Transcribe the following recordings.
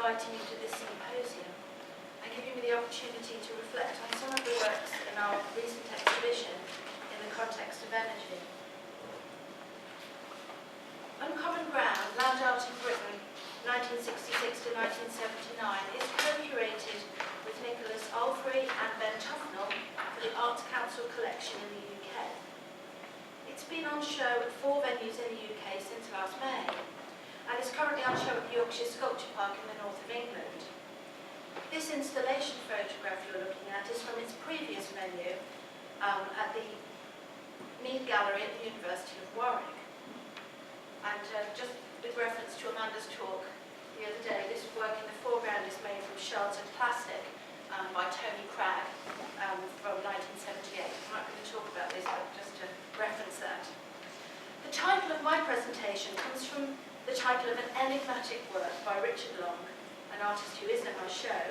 inviting me to this symposium and giving me the opportunity to reflect on some of the works in our recent exhibition in the context of energy. Uncommon Ground, Land Art in Britain, 1966 to 1979, is co-curated with Nicholas Alfrey and Ben Tufnell for the Arts Council collection in the UK. It's been on show at 4 venues in the UK since last May, and is currently on show at the Yorkshire Sculpture Park in the north of England. This installation photograph you're looking at is from its previous venue at the Mead Gallery at the University of Warwick. And just with reference to Amanda's talk the other day, this work in the foreground is made from shards of plastic by Tony Cragg from 1978. I'm not going to talk about this, but just to reference that. The title of my presentation comes from the title of an enigmatic work by Richard Long, an artist who is in our show.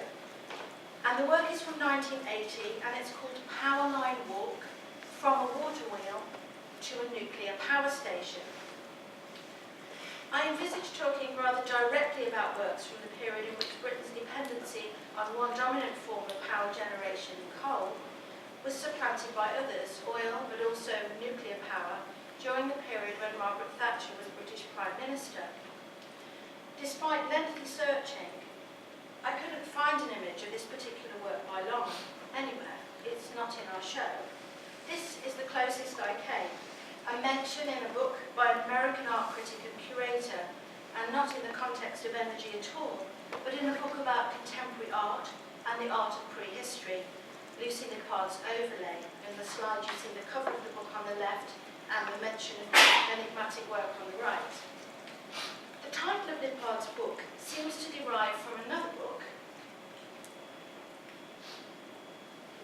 And the work is from 1980, and it's called Power Line Walk, from a water wheel to a nuclear power station. I envisage talking rather directly about works from the period in which Britain's dependency on one dominant form of power generation, coal, was supplanted by others, oil, but also nuclear power, during the period when Margaret Thatcher was British Prime Minister. Despite lengthy searching, I couldn't find an image of this particular work by Long anywhere. It's not in our show. This is the closest I came, a mention in a book by an American art critic and curator, and not in the context of energy at all, but in a book about contemporary art and the art of prehistory, Lucy Lippard's Overlay. In the slide you see the cover of the book on the left and the mention of enigmatic work on the right. The title of Lippard's book seems to derive from another book,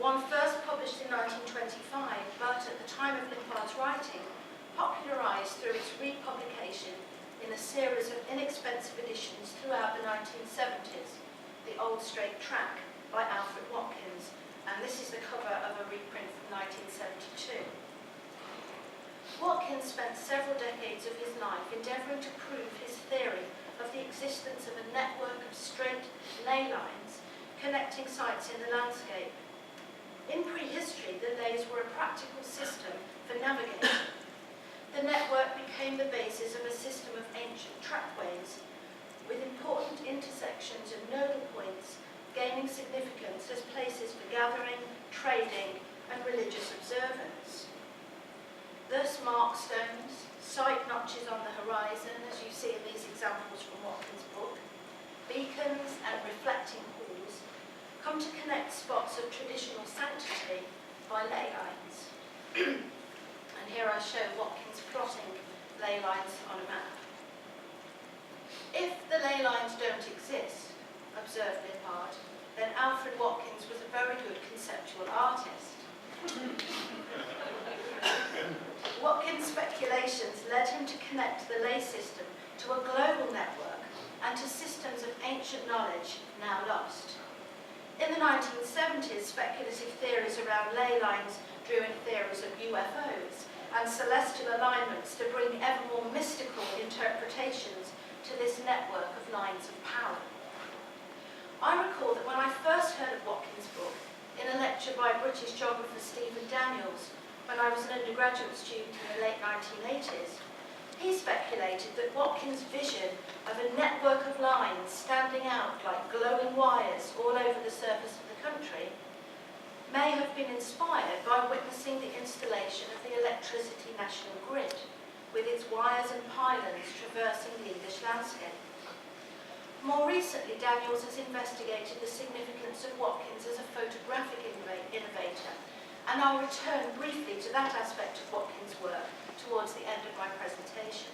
one first published in 1925, but at the time of Lippard's writing, popularised through its republication in a series of inexpensive editions throughout the 1970s, The Old Straight Track by Alfred Watkins, and this is the cover of a reprint from 1972. Watkins spent several decades of his life endeavouring to prove his theory of the existence of a network of straight ley lines connecting sites in the landscape. In prehistory, the leys were a practical system for navigating. The network became the basis of a system of ancient trackways, with important intersections and nodal points gaining significance as places for gathering, trading, and religious observance. Thus, markstones, site notches on the horizon, as you see in these examples from Watkins' book, beacons and reflecting halls, come to connect spots of traditional sanctity by ley lines. And here I show Watkins plotting ley lines on a map. If the ley lines don't exist, observed Lippard, then Alfred Watkins was a very good conceptual artist. Watkins' speculations led him to connect the ley system to a global network and to systems of ancient knowledge now lost. In the 1970s, speculative theories around ley lines drew in theories of UFOs and celestial alignments to bring ever more mystical interpretations to this network of lines of power. I recall that when I first heard of Watkins' book in a lecture by British geographer Stephen Daniels, when I was an undergraduate student in the late 1980s, he speculated that Watkins' vision of a network of lines standing out like glowing wires all over the surface of the country may have been inspired by witnessing the installation of the electricity national grid, with its wires and pylons traversing the English landscape. More recently, Daniels has investigated the significance of Watkins as a photographic innovator, and I'll return briefly to that aspect of Watkins' work towards the end of my presentation.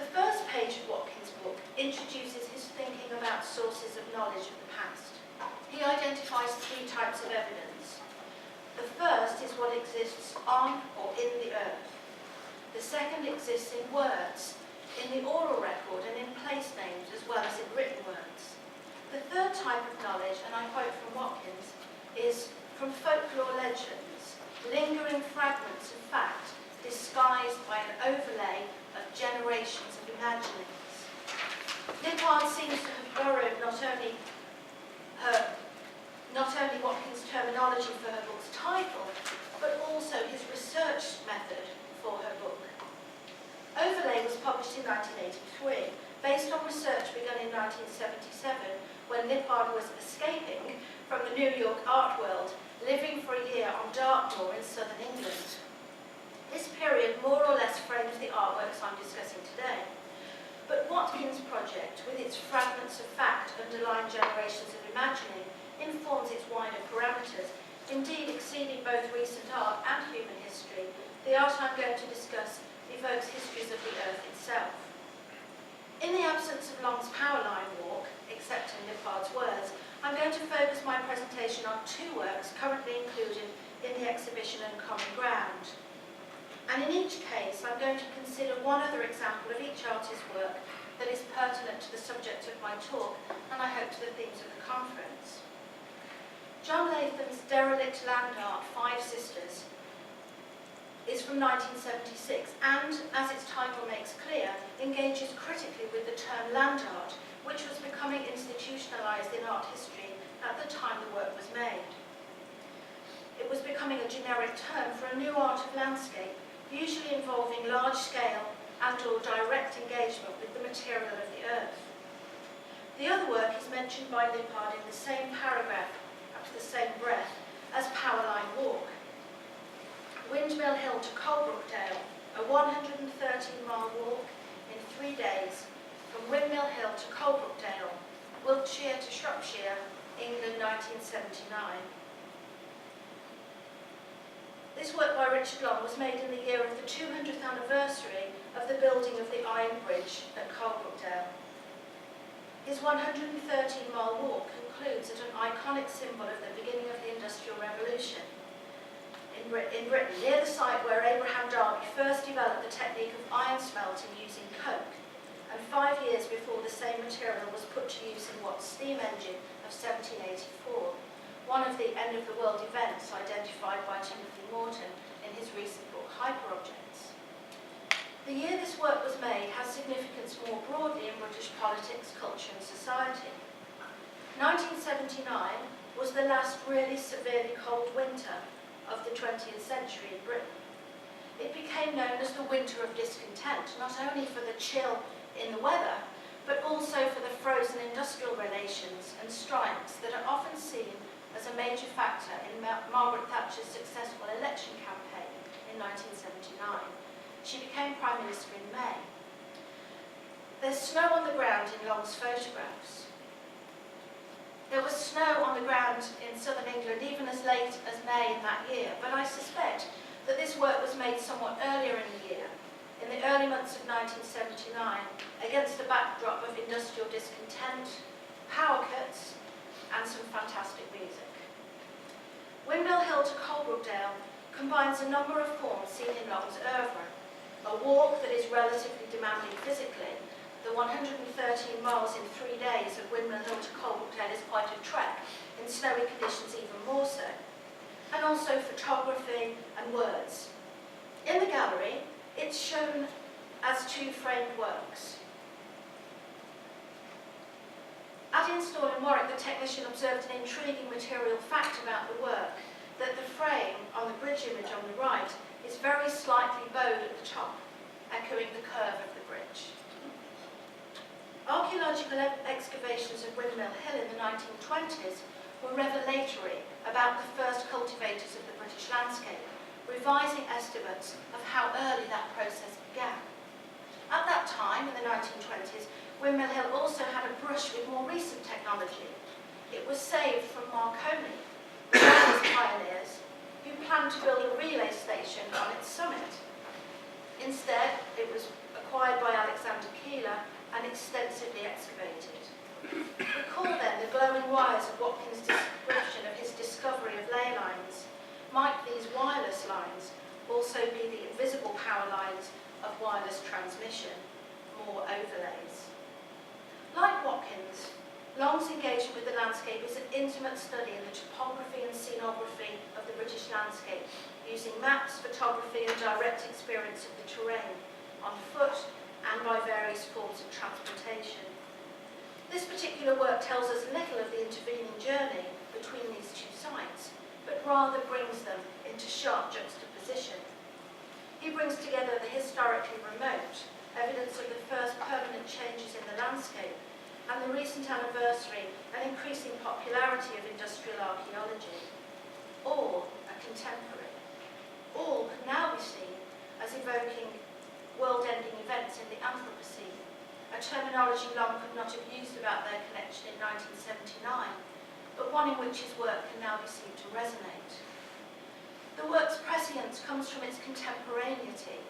The first page of Watkins' book introduces his thinking about sources of knowledge of the past. He identifies 3 types of evidence. The first is what exists on or in the earth. The second exists in words, in the oral record and in place names as well as in written words. The third type of knowledge, and I quote from Watkins, is from folklore legends, lingering fragments of fact disguised by an overlay of generations of imaginings. Lippard seems to have burrowed 1977, when Lippard was escaping from the New York art world, living for a year on Dartmoor in southern England. This period more or less frames the artworks I'm discussing today. But Watkins' project, with its fragments of fact underlying generations of imagining, informs its wider parameters, indeed exceeding both recent art and human history. The art I'm going to discuss evokes histories of the earth itself. In the absence of Long's Powerline Walk, except in Lippard's words, I'm going to focus my presentation on two works currently included in the exhibition Uncommon Ground. And in each case, I'm going to consider one other example of each artist's work that is pertinent to the subject of my talk, and I hope to the themes of the conference. John Latham's derelict land art, Five Sisters, is from 1976 and, as its title makes clear, engages critically with the term land art, which was becoming institutionalized in art history at the time the work was made. It was becoming a generic term for a new art of landscape, usually involving large-scale and/or direct engagement with the material of the earth. The other work is mentioned by Lippard in the same paragraph, at the same breath, as Powerline Walk. Windmill Hill to Coalbrookdale, a 113-mile walk in 3 days, from Windmill Hill to Coalbrookdale, Wiltshire to Shropshire, England 1979. This work by Richard Long was made in the year of the 200th anniversary of the building of the Iron Bridge at Coalbrookdale. His 113-mile walk concludes at an iconic symbol of the beginning of the Industrial Revolution in Britain, near the site where Abraham Darby first developed the technique of iron smelting using coke, and 5 years before the same material was put to use in Watt's steam engine of 1784, one of the end-of-the-world events identified by Timothy Morton in his recent book Hyperobjects. The year this work was made has significance more broadly in British politics, culture and society. 1979 was the last really severely cold winter of the 20th century in Britain. It became known as the Winter of Discontent, not only for the chill in the weather, but also for the frozen industrial relations and strikes that are often seen as a major factor in Margaret Thatcher's successful election campaign in 1979. She became Prime Minister in May. There's snow on the ground in Long's photographs. There was snow on the ground in southern England even as late as May in that year, but I suspect that this work was made somewhat earlier in the year, in the early months of 1979, against a backdrop of industrial discontent, power cuts, and some fantastic music. Windmill Hill to Coalbrookdale combines a number of forms seen in Long's oeuvre. A walk that is relatively demanding physically. The 113 miles in 3 days of Windmill Hill to Coalbrookdale is quite a trek, in snowy conditions even more so. And also photography and words. In the gallery, it's shown as 2 framed works. At install in Warwick, the technician observed an intriguing material fact about the work, that the frame on the bridge image on the right is very slightly bowed at the top, echoing the curve of the bridge. Archaeological excavations of Windmill Hill in the 1920s were revelatory about the first cultivators of the British landscape, revising estimates of how early that process began. At that time, in the 1920s, Windmill Hill also had a brush with more recent technology. It was saved from Marconi, the wireless pioneers, who planned to build a relay station on its summit. Instead, it was acquired by Alexander Keeler and extensively excavated. Recall then the glowing wires of Watkins' description of his discovery of ley lines. Might these wireless lines also be the invisible power lines of wireless transmission, more overlays? Like Watkins, Long's engagement with the landscape is an intimate study in the topography and scenography of the British landscape, using maps, photography and direct experience of the terrain, on foot and by various forms of transportation. This particular work tells us little of the intervening journey between these 2 sites, but rather brings them into sharp juxtaposition. He brings together the historically remote, evidence of the first permanent changes in the landscape, and the recent anniversary and increasing popularity of industrial archaeology, or a contemporary. All can now be seen as evoking world-ending events in the Anthropocene, a terminology Long could not have used about their connection in 1979, but one in which his work can now be seen to resonate. The work's prescience comes from its contemporaneity,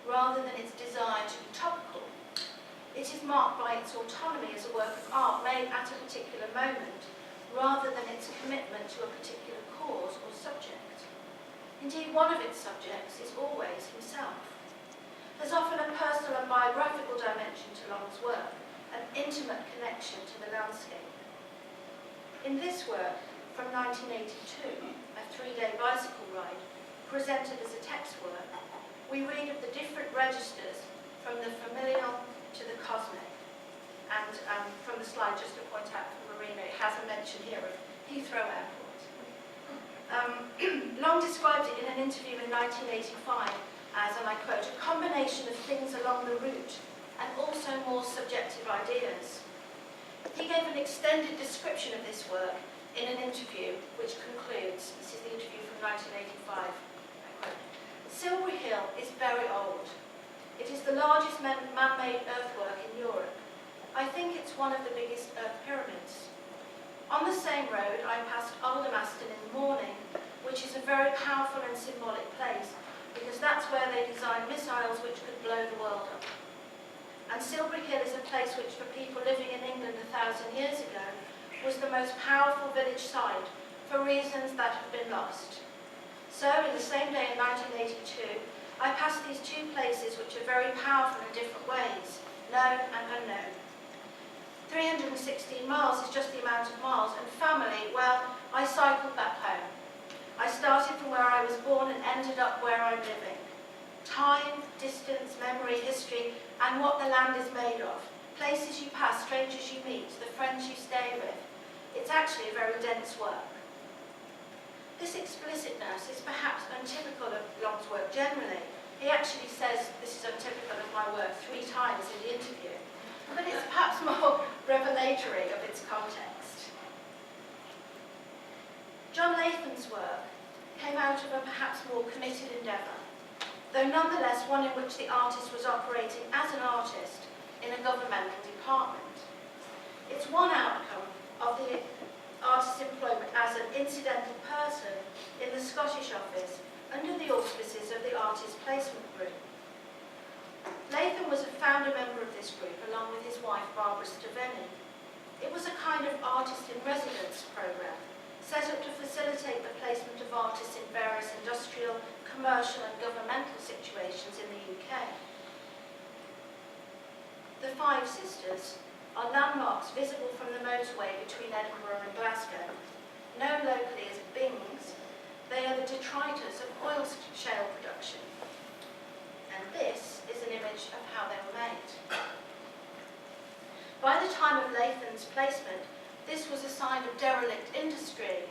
rather than its desire to be topical. It is marked by its autonomy as a work of art made at a particular moment, rather than its commitment to a particular cause or subject. Indeed, one of its subjects is always himself. There's often a personal and biographical dimension to Long's work, an intimate connection to the landscape. In this work, from 1982, a 3-day bicycle ride, presented as a text work, we read of the different registers from the familial to the cosmic. And from the slide, just to point out for Marina, it has a mention here of Heathrow Airport. Long described it in an interview in 1985 as, and I quote, a combination of things along the route and also more subjective ideas. He gave an extended description of this work in an interview which concludes, this is the interview from 1985, I quote, Silbury Hill is very old. It is the largest man-made earthwork in Europe. I think it's one of the biggest earth pyramids. On the same road, I passed Aldermaston in the morning, which is a very powerful and symbolic place, because that's where they designed missiles which could blow the world up. And Silbury Hill is a place which, for people living in England 1,000 years ago, was the most powerful village site for reasons that have been lost. So, in the same day in 1982, I passed these two places which are very powerful in different ways, known and unknown. 316 miles is just the amount of miles, and family, well, I cycled back home. I started from where I was born and ended up where I'm living. Time, distance, memory, history, and what the land is made of. Places you pass, strangers you meet, the friends you stay with. It's actually a very dense work. This explicitness is perhaps untypical of Long's work generally. He actually says this is untypical of my work 3 times in the interview, but it's perhaps more revelatory of its context. John Latham's work came out of a perhaps more committed endeavour, though nonetheless one in which the artist was operating as an artist in a governmental department. It's one outcome of the artist's employment as an incidental person in the Scottish office under the auspices of the Artist Placement Group. Latham was a founder member of this group along with his wife Barbara Staveni. It was a kind of artist-in-residence programme set up to facilitate the placement of artists in various industrial, commercial and governmental situations in the UK. The Five Sisters are landmarks visible from the motorway between Edinburgh and Glasgow. Known locally as Bings, they are the detritus of oil shale production. And this is an image of how they were made. By the time of Latham's placement, this was a sign of derelict industry,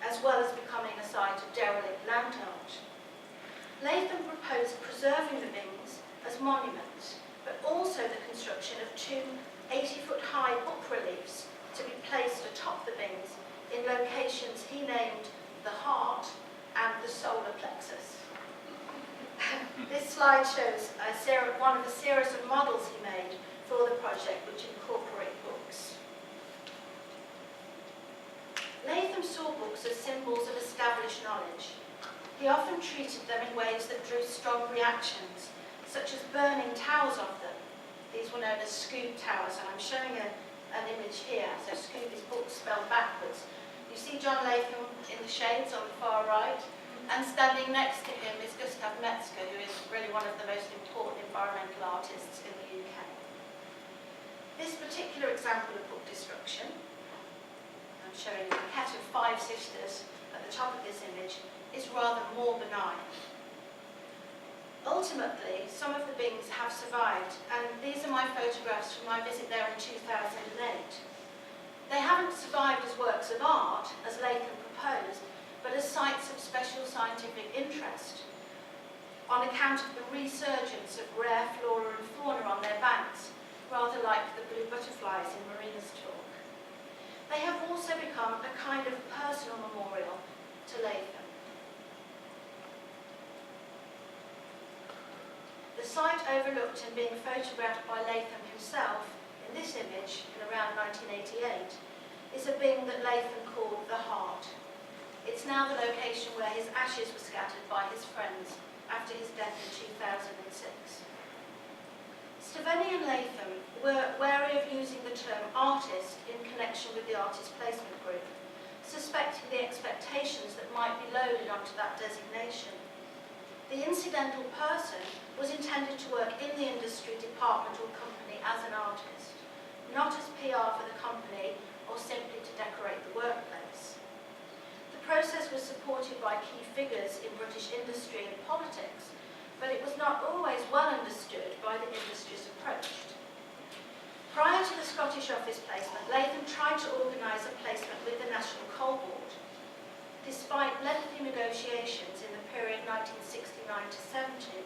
as well as becoming a site of derelict land art. Latham proposed preserving the Bings as monuments, but also the construction of 2 80-foot-high book reliefs to be placed atop the Bings in locations he named the heart and the solar plexus. This slide shows one of a series of models he made for the project which incorporate books. Latham saw books as symbols of established knowledge. He often treated them in ways that drew strong reactions, such as burning towers of them. These were known as Scoob towers, and I'm showing an image here. So Scoob is book spelled backwards. You see John Latham in the shades on the far right, and standing next to him is Gustav Metzger, who is really one of the most important environmental artists in the UK. This particular example of book destruction, I'm showing a cat of 5 sisters at the top of this image, is rather more benign. Ultimately, some of the Bings have survived, and these are my photographs from my visit there in 2008. They haven't survived as works of art, as Latham proposed, but as sites of special scientific interest, on account of the resurgence of rare flora and fauna on their banks, rather like the blue butterflies in Marina's talk. They have also become a kind of personal memorial to Latham. The site overlooked and being photographed by Latham himself in this image in around 1988 is a bing that Latham called the Heart. It's now the location where his ashes were scattered by his friends after his death in 2006. Staveni and Latham were wary of using the term artist in connection with the artist placement group, suspecting the expectations that might be loaded onto that designation. The incidental person was intended to work in the industry, department or company as an artist, not as PR for the company or simply to decorate the workplace. The process was supported by key figures in British industry and politics, but it was not always well understood by the industries approached. Prior to the Scottish office placement, Latham tried to organise a placement with the National Coal Board. Despite lengthy negotiations in the period 1969 to 70,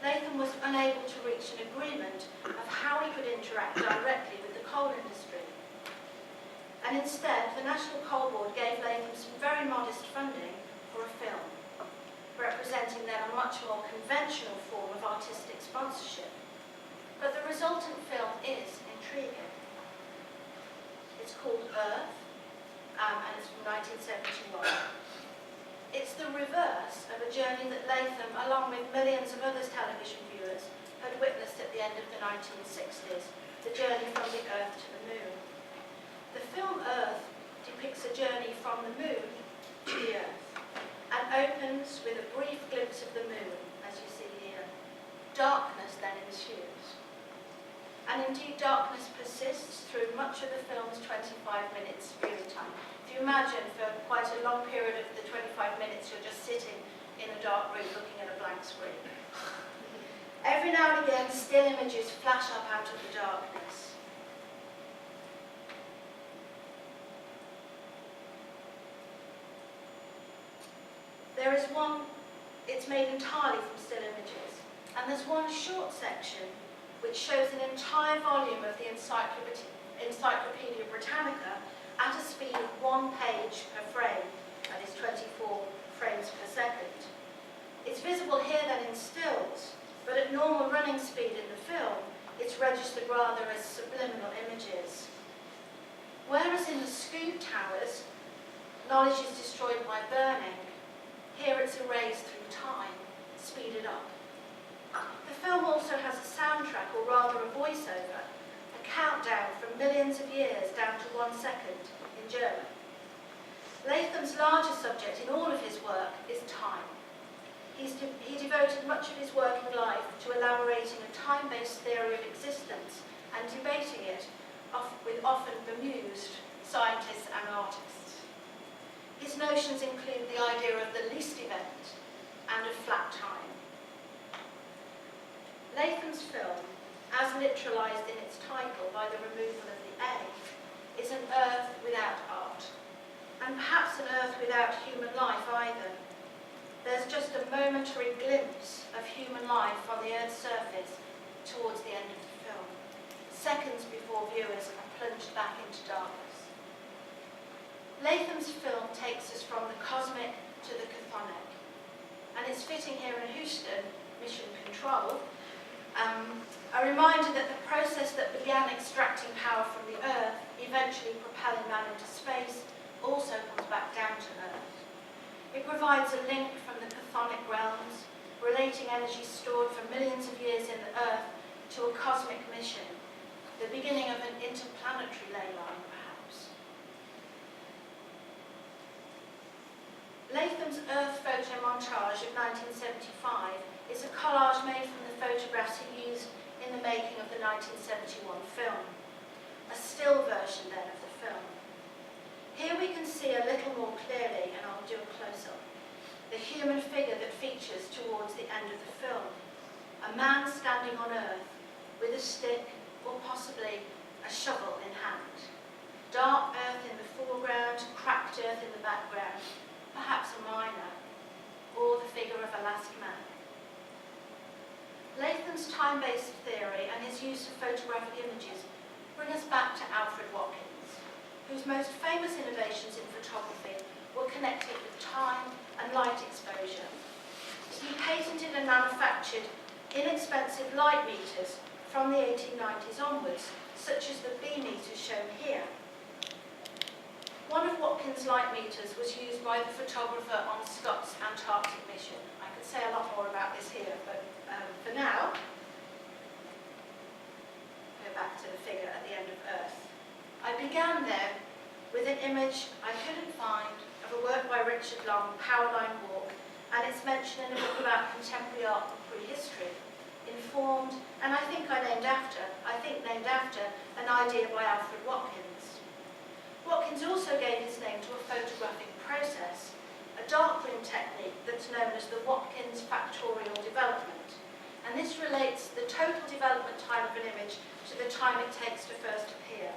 Latham was unable to reach an agreement of how he could interact directly with the coal industry. And instead, the National Coal Board gave Latham some very modest funding for a film, representing then a much more conventional form of artistic sponsorship. But the resultant film is intriguing. It's called Earth, and it's from 1971. It's the reverse of a journey that Latham, along with millions of other television viewers, had witnessed at the end of the 1960s, the journey from the Earth to the Moon. The film Earth depicts a journey from the Moon to the Earth, and opens with a brief glimpse of the Moon, as you see here. Darkness then ensues. And indeed, darkness persists through much of the film's 25 minutes viewing time. If you imagine, for quite a long period of the 25 minutes, you're just sitting in a dark room looking at a blank screen. Every now and again, still images flash up out of the darkness. There is one, it's made entirely from still images, and there's one short section which shows an entire volume of the Encyclopedia Britannica at a speed of 1 page per frame, that is 24 frames per second. It's visible here then in stills, but at normal running speed in the film, it's registered rather as subliminal images. Whereas in the Scoob Towers, knowledge is destroyed by burning, here it's erased through time, speeded up. The film also has a soundtrack, or rather a voiceover, a countdown from millions of years down to 1 second in German. Latham's larger subject in all of his work is time. He devoted much of his working life to elaborating a time-based theory of existence and debating it with often bemused scientists and artists. His notions include the idea of the least event and of flat time. Latham's film, as literalised in its title by the removal of the A, is an earth without art, and perhaps an earth without human life either. There's just a momentary glimpse of human life on the Earth's surface towards the end of the film, seconds before viewers are plunged back into darkness. Latham's film takes us from the cosmic to the chthonic, and it's fitting here in Houston, Mission Control, a reminder that the process that began extracting power from the Earth, eventually propelling man into space, also comes back down to Earth. It provides a link from the chthonic realms, relating energy stored for millions of years in the Earth to a cosmic mission, the beginning of an interplanetary ley line, perhaps. Latham's Earth photo montage of 1975 is a collage made from the photographs he used in the making of the 1971 film, a still version then of the film. Here we can see a little more clearly, and I'll do a close-up, the human figure that features towards the end of the film, a man standing on Earth with a stick or possibly a shovel in hand. Dark Earth in the foreground, cracked Earth in the background, perhaps a miner, or the figure of a last man. Latham's Smithson's time-based theory and his use of photographic images bring us back to Alfred Watkins, whose most famous innovations in photography were connected with time and light exposure. He patented and manufactured inexpensive light meters from the 1890s onwards, such as the B meters shown here. One of Watkins' light meters was used by the photographer on Scott's Antarctic mission. I could say a lot more about this here, but for now, go back to the figure at the end of Earth. I began there with an image I couldn't find of a work by Richard Long, Powerline Walk, and it's mentioned in a book about contemporary art and prehistory, informed, and I think named after an idea by Alfred Watkins. Watkins also gave his name to a photographic process, a darkroom technique that's known as the Watkins factorial development, and this relates the total development time of an image to the time it takes to first appear.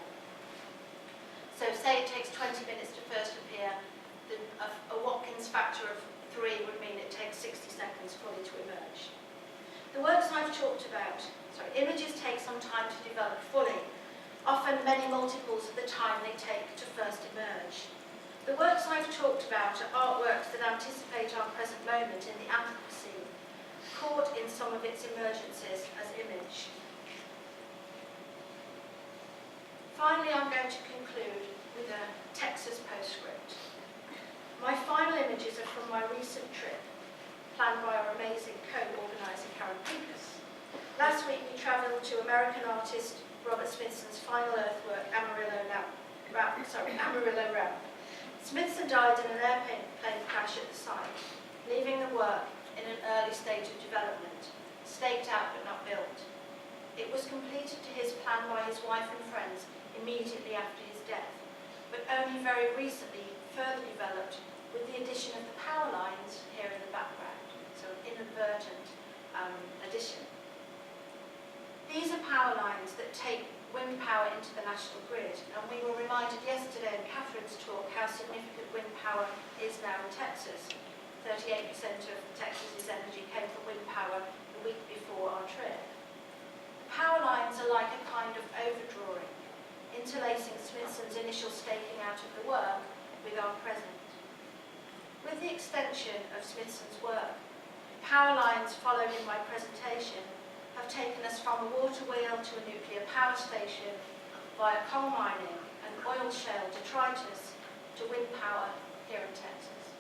So say it takes 20 minutes to first appear, a Watkins factor of 3 would mean it takes 60 seconds fully to emerge. The works I've talked about, images take some time to develop fully, often many multiples of the time they take to first emerge. The works I've talked about are artworks that anticipate our present moment in the Anthropocene, caught in some of its emergences as image. Finally, I'm going to conclude with a Texas postscript. My final images are from my recent trip, planned by our amazing co-organiser Karen Pincus. Last week we travelled to American artist Robert Smithson's final earthwork, Amarillo Ramp. Smithson died in an airplane crash at the site, leaving the work in an early stage of development, staked out but not built. It was completed to his plan by his wife and friends immediately after his death, but only very recently further developed with the addition of the power lines here in the background, so an inadvertent addition. These are power lines that take wind power into the national grid, and we were reminded yesterday in Catherine's talk how significant wind power is now in Texas. 38% of Texas's energy came from wind power the week before our trip. The power lines are like a kind of overdrawing, interlacing Smithson's initial staking out of the work with our present. With the extension of Smithson's work, power lines followed in my presentation have taken us from a water wheel to a nuclear power station, via coal mining and oil shale detritus to wind power here in Texas.